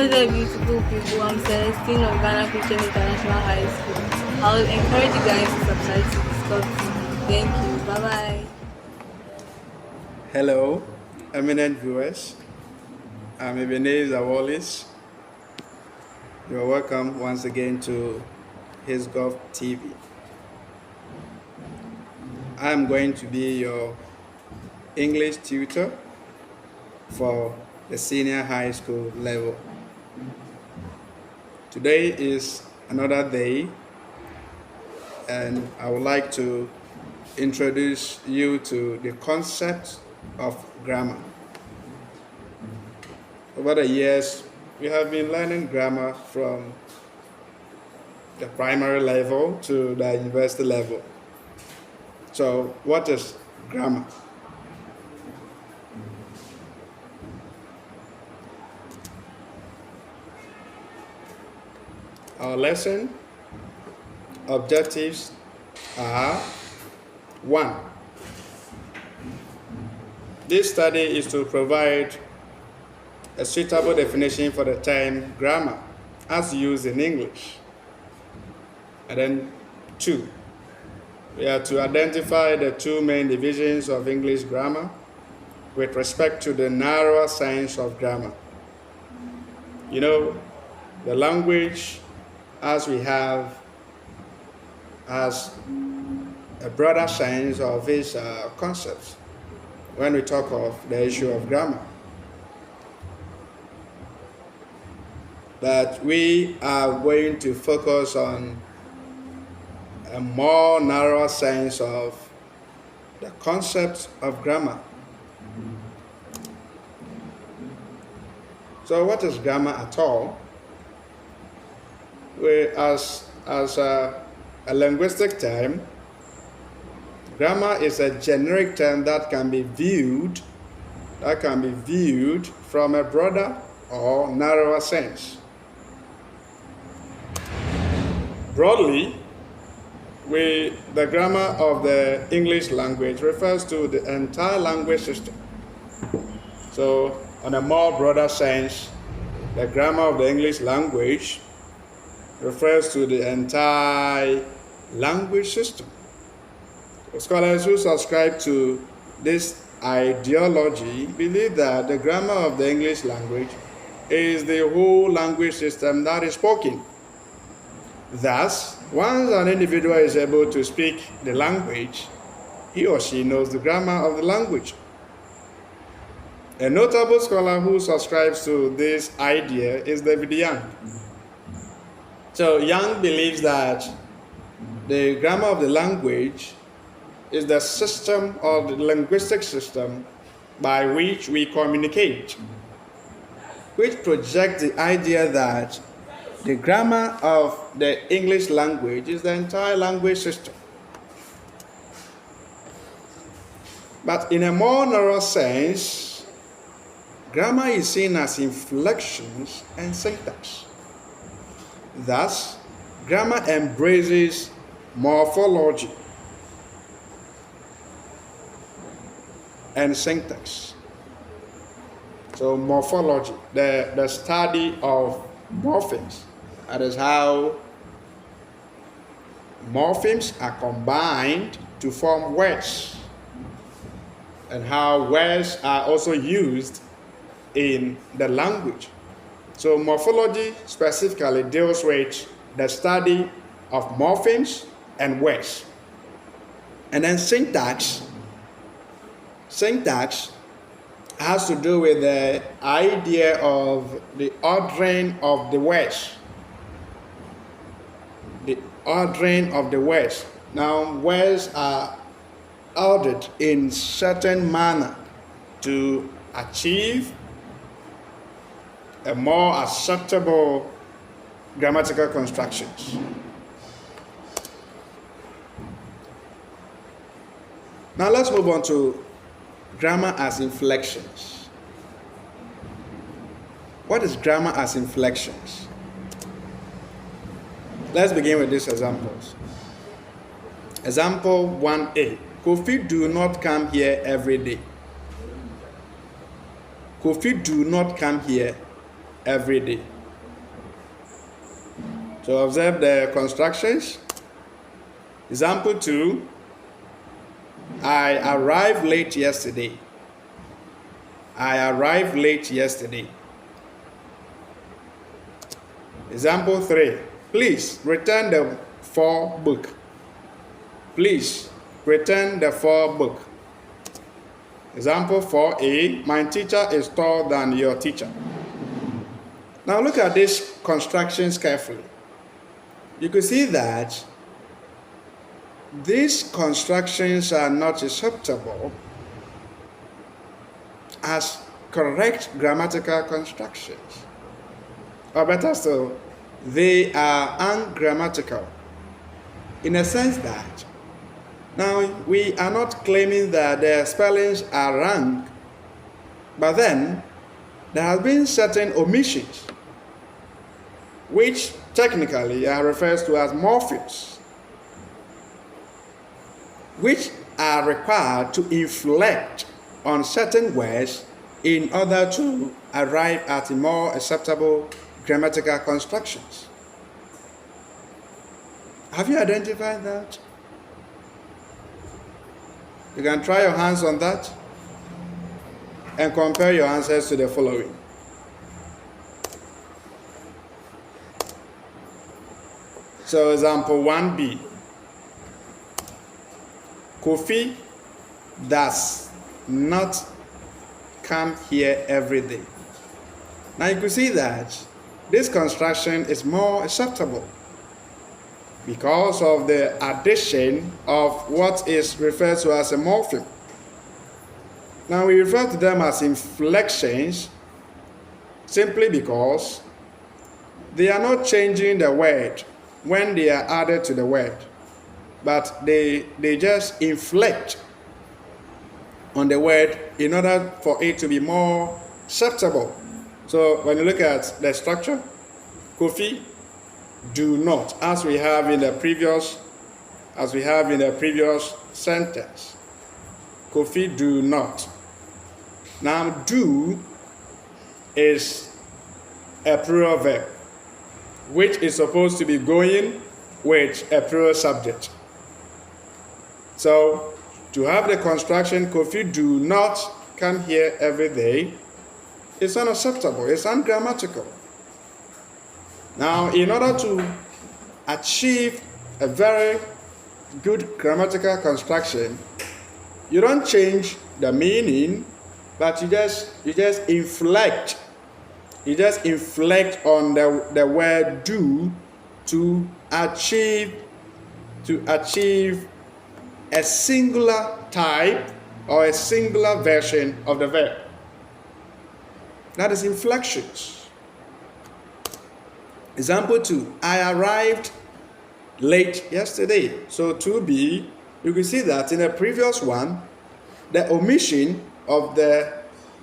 there, beautiful people. I'm Celestine of Ghana Christian International High School. I will encourage you guys to subscribe to Discord TV. Thank you. Bye bye. Hello, eminent viewers. I'm Ebenezer Wallace. You're welcome once again to His Gov TV. I'm going to be your English tutor for the senior high school level. Today is another day, and I would like to introduce you to the concept of grammar. Over the years, we have been learning grammar from the primary level to the university level. So, what is grammar? Our lesson objectives are: 1. This study is to provide a suitable definition for the term grammar as used in English. And then 2, we are to identify the two main divisions of English grammar with respect to the narrower science of grammar. You know, the language as we have has a broader science of its concepts when we talk of the issue of grammar. But we are going to focus on a more narrow sense of the concept of grammar. So what is grammar at all? As a linguistic term, grammar is a generic term that can be viewed from a broader or narrower sense. Broadly, the grammar of the English language refers to the entire language system. So, on a more broader sense, the grammar of the English language refers to the entire language system. Scholars who subscribe to this ideology believe that the grammar of the English language is the whole language system that is spoken. Thus, once an individual is able to speak the language, he or she knows the grammar of the language. A notable scholar who subscribes to this idea is David Young. So Young believes that the grammar of the language is the system or the linguistic system by which we communicate, which projects the idea that the grammar of the English language is the entire language system. But in a more narrow sense, grammar is seen as inflections and syntax. Thus, grammar embraces morphology and syntax. So morphology, the study of morphemes. That is how morphemes are combined to form words, and how words are also used in the language. So morphology specifically deals with the study of morphemes and words. And then syntax has to do with the idea of the ordering of the words. The ordering of the words. Now, words are ordered in certain manner to achieve a more acceptable grammatical constructions. Now let's move on to grammar as inflections. What is grammar as inflections? Let's begin with these examples. Example 1a. Kofi do not come here every day. Kofi do not come here every day. So observe the constructions. Example 2, I arrived late yesterday. I arrived late yesterday. Example 3, please return the 4 book. Please return the 4 book. Example 4a, my teacher is taller than your teacher. Now look at these constructions carefully. You can see that these constructions are not acceptable as correct grammatical constructions. Or better still, they are ungrammatical in a sense that now we are not claiming that their spellings are wrong, but then there have been certain omissions which technically are referred to as morphemes, which are required to inflect on certain words in order to arrive at more acceptable grammatical constructions. Have you identified that? You can try your hands on that and compare your answers to the following. So example 1b, Kofi does not come here every day. Now you can see that this construction is more acceptable because of the addition of what is referred to as a morpheme. Now we refer to them as inflections simply because they are not changing the word when they are added to the word, but they just inflect on the word in order for it to be more acceptable. So when you look at the structure, Kofi, do not, as we have in the previous sentence. Kofi, do not. Now, do is a plural verb, which is supposed to be going with a plural subject. So, to have the construction, Kofi do not come here every day, it's unacceptable, it's ungrammatical. Now, in order to achieve a very good grammatical construction, you don't change the meaning, but you just inflect. You just inflect on the word do to achieve a singular type or a singular version of the verb. That is inflections. Example 2, I arrived late yesterday. So 2b, you can see that in the previous one, the omission of the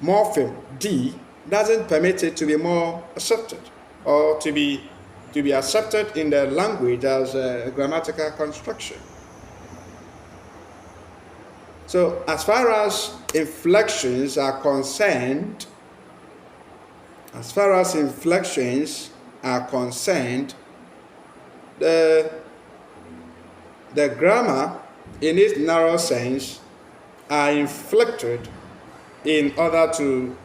morpheme D doesn't permit it to be more accepted or to be accepted in the language as a grammatical construction. So as far as inflections are concerned, the grammar in its narrow sense are inflected in order to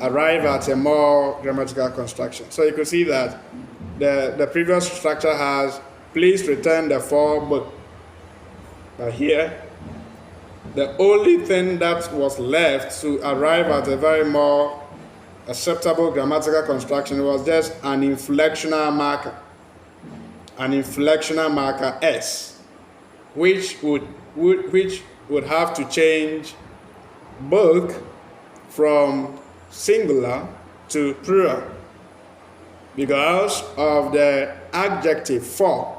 arrive at a more grammatical construction. So you can see that the previous structure has please return the 4 book. But here, the only thing that was left to arrive at a very more acceptable grammatical construction was just an inflectional marker. An inflectional marker S, which would have to change book from singular to plural because of the adjective for.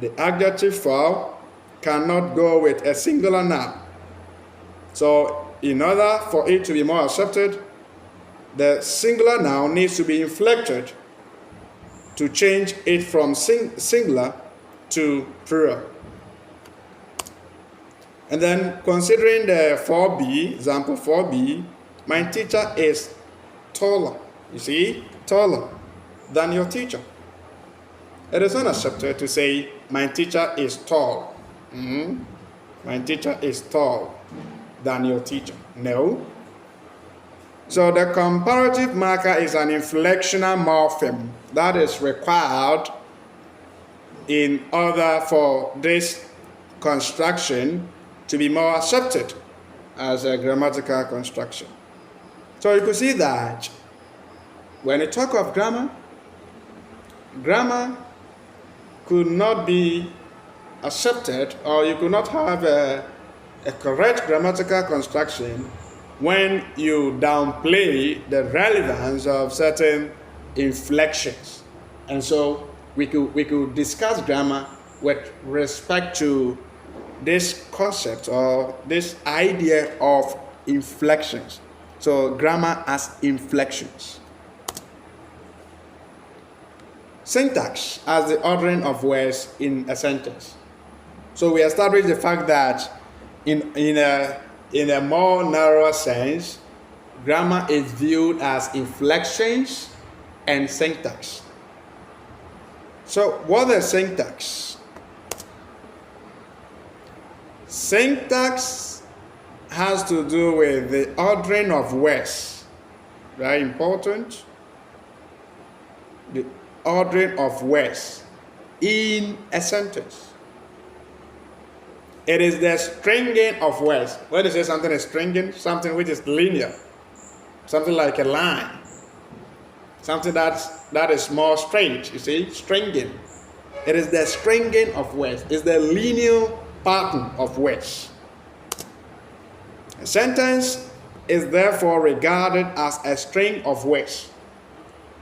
The adjective for cannot go with a singular noun. So in order for it to be more accepted, the singular noun needs to be inflected to change it from singular to plural. And then considering the 4b, example 4b, my teacher is taller You see, taller than your teacher. It is unacceptable to say, my teacher is tall. My teacher is tall than your teacher. No. So the comparative marker is an inflectional morpheme that is required in order for this construction to be more accepted as a grammatical construction. So you could see that when you talk of grammar, grammar could not be accepted, or you could not have a correct grammatical construction when you downplay the relevance of certain inflections. And so we could discuss grammar with respect to this concept or this idea of inflections. So grammar as inflections. Syntax as the ordering of words in a sentence. So we established the fact that in a more narrow sense, grammar is viewed as inflections and syntax. So what is syntax? Syntax has to do with the ordering of words. Very important. The ordering of words in a sentence. It is the stringing of words. When you say something is stringing, something which is linear, something like a line, something that is more straight. You see, stringing. It is the stringing of words. It's the linear pattern of words. A sentence is therefore regarded as a string of words.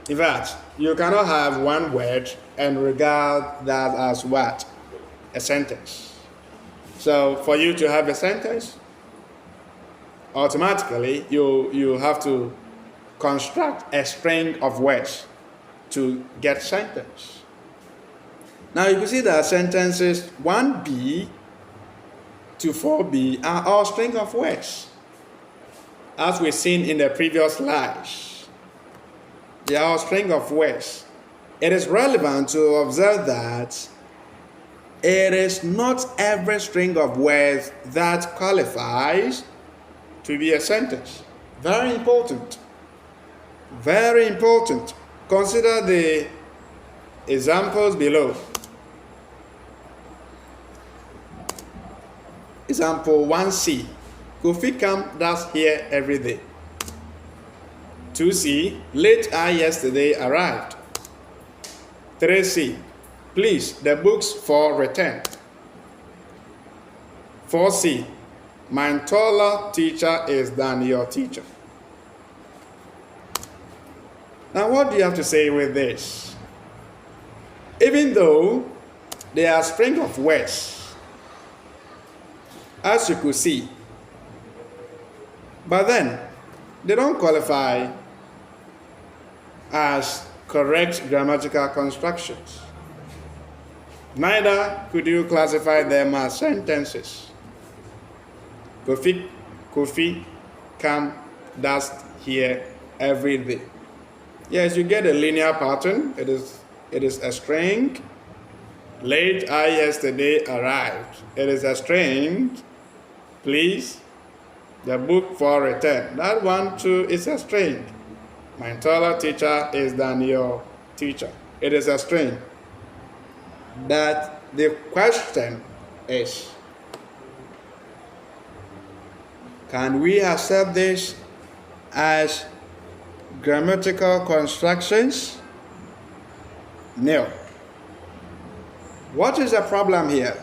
In fact, you cannot have one word and regard that as what? A sentence. So for you to have a sentence, automatically you have to construct a string of words to get sentence. Now you can see that sentences 1b to 4b are all string of words, as we've seen in the previous slides. They are all string of words. It is relevant to observe that it is not every string of words that qualifies to be a sentence. Very important. Very important. Consider the examples below. Example 1c. Kofi does here every day. 2c. Late I yesterday arrived. 3c. Please, the books for return. 4c. My taller teacher is than your teacher. Now, what do you have to say with this? Even though they are string of words, as you could see, but then they don't qualify as correct grammatical constructions. Neither could you classify them as sentences. Kofi does here every day. Yes, you get a linear pattern. It is a string. Late I yesterday arrived. It is a string. Please, the book for return. That one too is a string. My taller teacher is than your teacher. It is a string. That the question is, can we accept this as grammatical constructions? No. What is the problem here?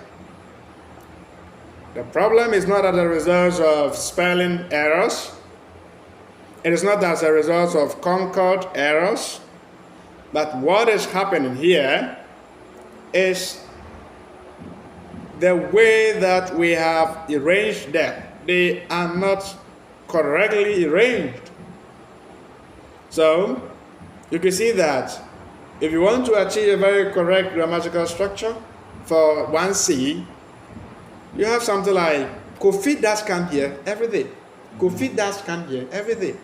The problem is not as a result of spelling errors. It is not as a result of concord errors. But what is happening here is the way that we have arranged them. They are not correctly arranged. So, you can see that if you want to achieve a very correct grammatical structure for 1c, you have something like, Kofi does come here every day. Kofi does come here every day.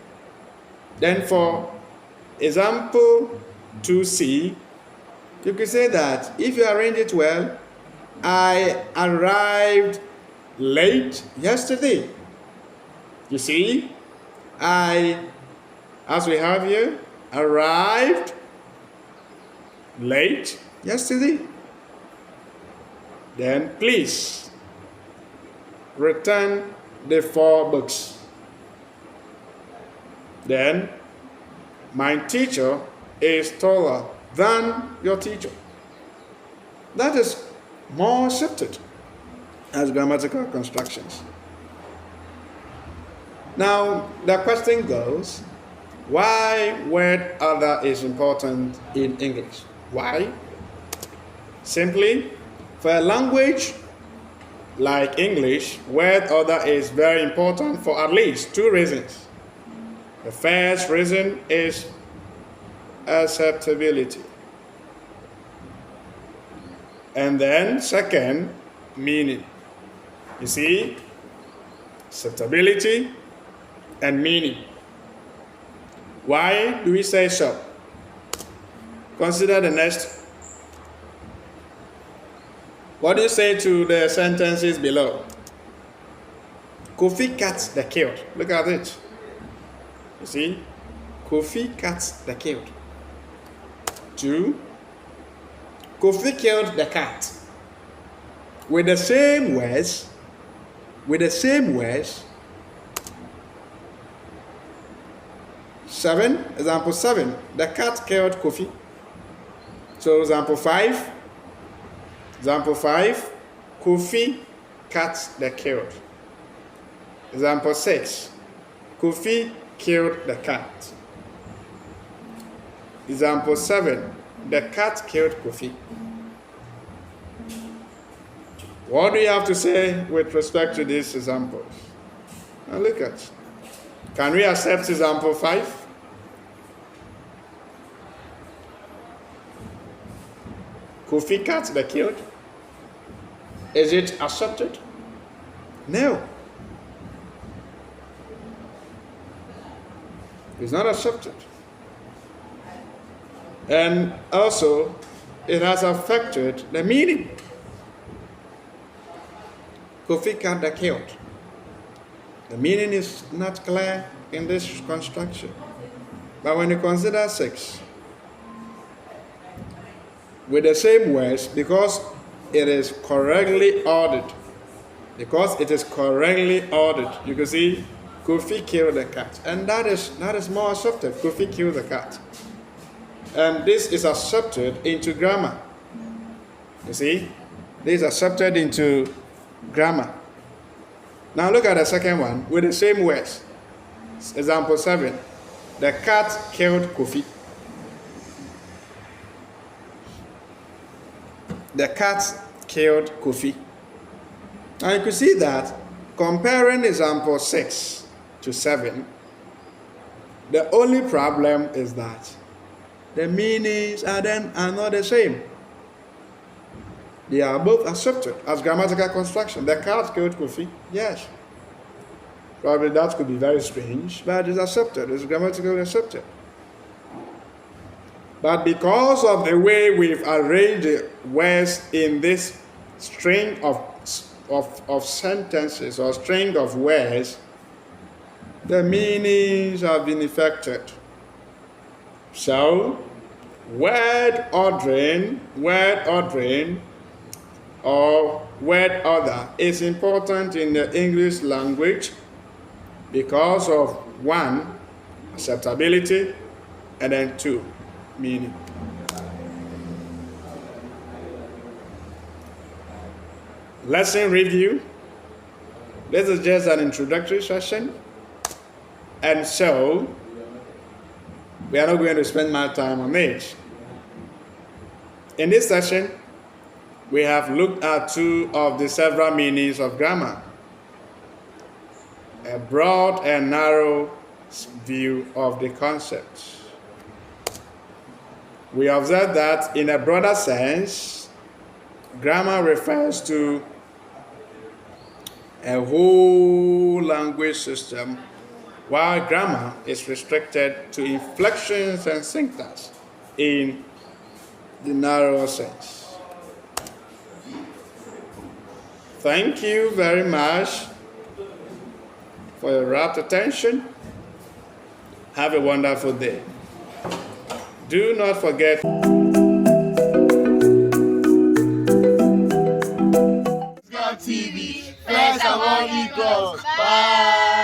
Then for Example 2C, you could say that if you arrange it well, I arrived late yesterday. You see, as we have here, arrived late yesterday. Then please return the 4 books. Then my teacher is taller than your teacher. That is more accepted as grammatical constructions. Now, the question goes, why word other is important in English? Why? Simply, for a language like English, word other is very important for at least 2 reasons. The first reason is acceptability. And then second, meaning. You see, acceptability and meaning. Why do we say so? Consider the next. What do you say to the sentences below? Kofi cuts the killed. Look at it. You see? Kofi cuts the killed. 2. Kofi killed the cat. With the same words. Example 7. The cat killed Kofi. So example 5. Kofi cuts the killed. Example 6. Kofi killed the cat. Example 7. The cat killed Kofi. What do you have to say with respect to these examples? Now look at. Can we accept example 5? Kofi cut the killed. Is it accepted? No. It's not accepted. And also, it has affected the meaning. Kofi cut the killed. The meaning is not clear in this construction. But when you consider 6, with the same words, because it is correctly ordered. You can see Kofi killed the cat. And that is more accepted. Kofi killed the cat. And this is accepted into grammar. You see? This is accepted into grammar. Now look at the second one with the same words. Example 7. The cat killed Kofi. The cat killed Kofi. Now you can see that comparing example 6 to 7, the only problem is that the meanings are not the same. They are both accepted as grammatical construction. The cat killed Kofi, yes. Probably that could be very strange, but it's accepted. It's grammatically accepted. But because of the way we've arranged the words in this string of sentences or string of words, the meanings have been affected. So, word ordering or word order is important in the English language because of 1, acceptability, and then 2, meaning. Lesson review. This is just an introductory session. And so, we are not going to spend much time on it. In this session, we have looked at 2 of the several meanings of grammar. A broad and narrow view of the concept. We observe that in a broader sense, grammar refers to a whole language system while grammar is restricted to inflections and syntax in the narrow sense. Thank you very much for your rapt attention. Have a wonderful day. Do not forget TV, Friends Among Equals. Bye.